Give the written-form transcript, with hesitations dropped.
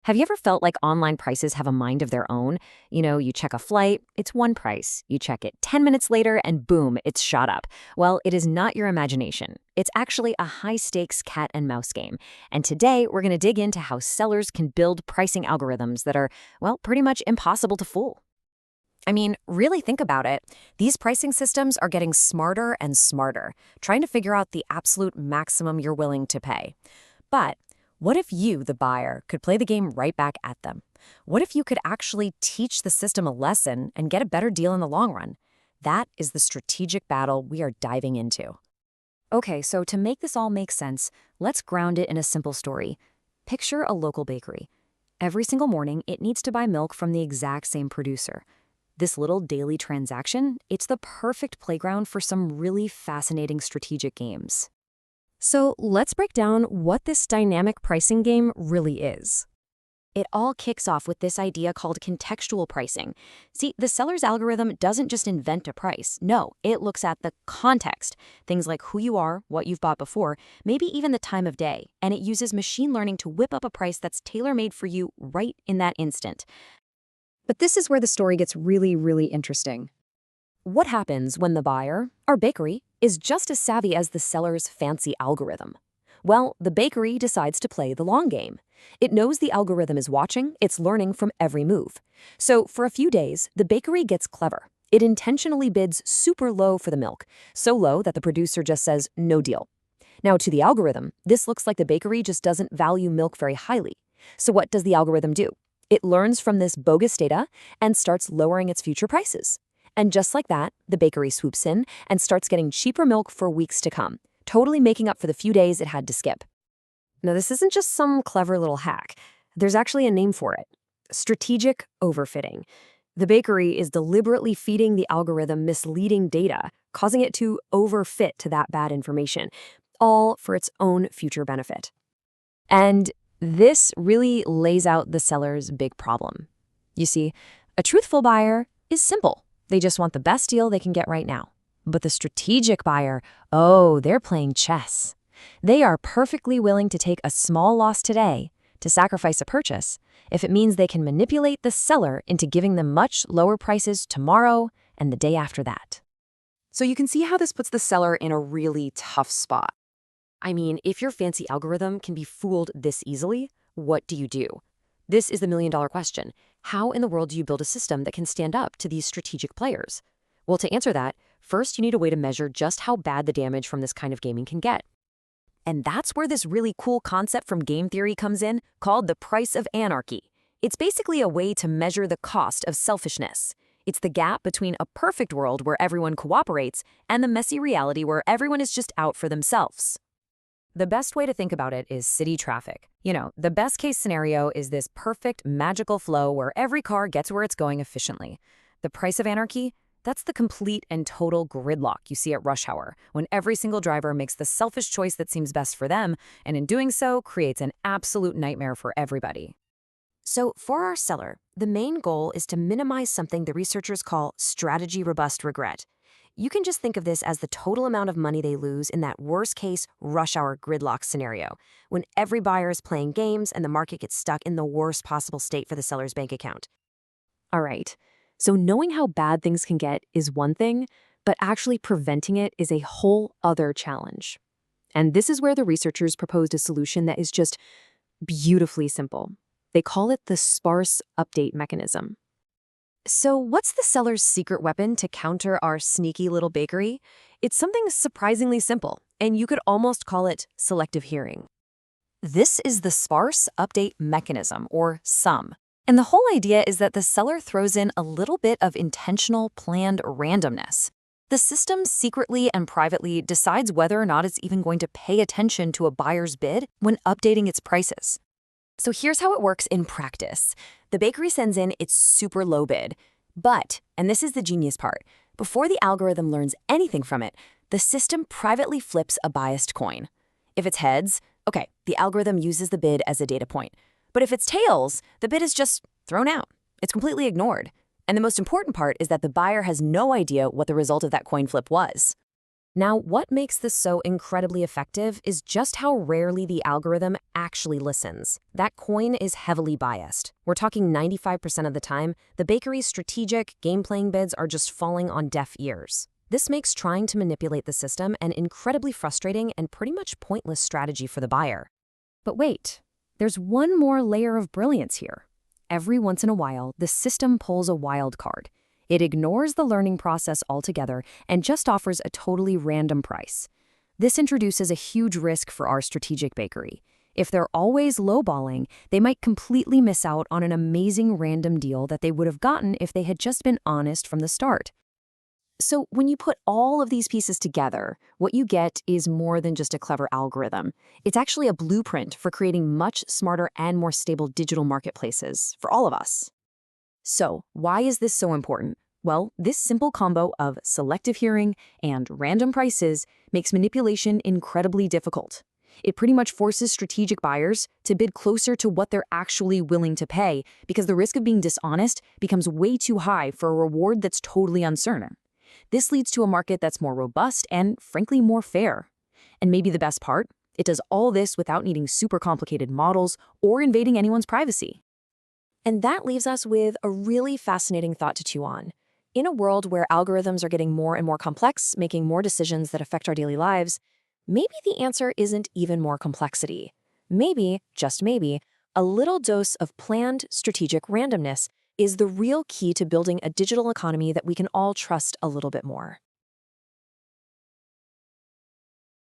Have you ever felt like online prices have a mind of their own? You check a flight, it's one price. You check it 10 minutes later, and boom, it's shot up. Well, it is not your imagination. It's actually a high stakes cat and mouse game. And today, we're going to dig into how sellers can build pricing algorithms that are, well, pretty much impossible to fool. I mean, really think about it. These pricing systems are getting smarter and smarter, trying to figure out the absolute maximum you're willing to pay. But what if you, the buyer, could play the game right back at them? What if you could actually teach the system a lesson and get a better deal in the long run? That is the strategic battle we are diving into. Okay, so to make this all make sense, let's ground it in a simple story. Picture a local bakery. Every single morning, it needs to buy milk from the exact same producer. This little daily transaction, it's the perfect playground for some really fascinating strategic games. So let's break down what this dynamic pricing game really is. It all kicks off with this idea called contextual pricing. See, the seller's algorithm doesn't just invent a price. No, it looks at the context, things like who you are, what you've bought before, maybe even the time of day, and it uses machine learning to whip up a price that's tailor-made for you right in that instant. But this is where the story gets really, really interesting. What happens when the buyer, our bakery, is just as savvy as the seller's fancy algorithm? Well, the bakery decides to play the long game. It knows the algorithm is watching, it's learning from every move. So for a few days, the bakery gets clever. It intentionally bids super low for the milk, so low that the producer just says, no deal. Now, to the algorithm, this looks like the bakery just doesn't value milk very highly. So what does the algorithm do? It learns from this bogus data and starts lowering its future prices. And just like that, the bakery swoops in and starts getting cheaper milk for weeks to come, totally making up for the few days it had to skip. Now, this isn't just some clever little hack. There's actually a name for it: strategic overfitting. The bakery is deliberately feeding the algorithm misleading data, causing it to overfit to that bad information, all for its own future benefit. And this really lays out the seller's big problem. You see, a truthful buyer is simple. They just want the best deal they can get right now. But the strategic buyer, oh, they're playing chess. They are perfectly willing to take a small loss today to sacrifice a purchase if it means they can manipulate the seller into giving them much lower prices tomorrow and the day after that. So you can see how this puts the seller in a really tough spot. I mean, if your fancy algorithm can be fooled this easily, what do you do? This is the million-dollar question. How in the world do you build a system that can stand up to these strategic players? Well, to answer that, first you need a way to measure just how bad the damage from this kind of gaming can get. And that's where this really cool concept from game theory comes in, called the price of anarchy. It's basically a way to measure the cost of selfishness. It's the gap between a perfect world where everyone cooperates and the messy reality where everyone is just out for themselves. The best way to think about it is city traffic. The best case scenario is this perfect, magical flow where every car gets where it's going efficiently. The price of anarchy? That's the complete and total gridlock you see at rush hour, when every single driver makes the selfish choice that seems best for them, and in doing so, creates an absolute nightmare for everybody. So for our seller, the main goal is to minimize something the researchers call strategy-robust regret. You can just think of this as the total amount of money they lose in that worst-case rush hour gridlock scenario, when every buyer is playing games and the market gets stuck in the worst possible state for the seller's bank account. All right, so knowing how bad things can get is one thing, but actually preventing it is a whole other challenge. And this is where the researchers proposed a solution that is just beautifully simple. They call it the sparse update mechanism. So what's the seller's secret weapon to counter our sneaky little bakery? It's something surprisingly simple, and you could almost call it selective hearing. This is the sparse update mechanism, or SUM. And the whole idea is that the seller throws in a little bit of intentional, planned randomness. The system secretly and privately decides whether or not it's even going to pay attention to a buyer's bid when updating its prices. So here's how it works in practice. The bakery sends in its super low bid, but, and this is the genius part, before the algorithm learns anything from it, the system privately flips a biased coin. If it's heads, okay, the algorithm uses the bid as a data point. But if it's tails, the bid is just thrown out. It's completely ignored. And the most important part is that the buyer has no idea what the result of that coin flip was. Now, what makes this so incredibly effective is just how rarely the algorithm actually listens. That coin is heavily biased. We're talking 95% of the time, the bakery's strategic, game-playing bids are just falling on deaf ears. This makes trying to manipulate the system an incredibly frustrating and pretty much pointless strategy for the buyer. But wait, there's one more layer of brilliance here. Every once in a while, the system pulls a wild card. It ignores the learning process altogether and just offers a totally random price. This introduces a huge risk for our strategic bakery. If they're always lowballing, they might completely miss out on an amazing random deal that they would have gotten if they had just been honest from the start. So when you put all of these pieces together, what you get is more than just a clever algorithm. It's actually a blueprint for creating much smarter and more stable digital marketplaces for all of us. So why is this so important? Well, this simple combo of selective hearing and random prices makes manipulation incredibly difficult. It pretty much forces strategic buyers to bid closer to what they're actually willing to pay because the risk of being dishonest becomes way too high for a reward that's totally uncertain. This leads to a market that's more robust and, frankly, more fair. And maybe the best part, it does all this without needing super complicated models or invading anyone's privacy. And that leaves us with a really fascinating thought to chew on. In a world where algorithms are getting more and more complex, making more decisions that affect our daily lives, maybe the answer isn't even more complexity. Maybe, just maybe, a little dose of planned strategic randomness is the real key to building a digital economy that we can all trust a little bit more.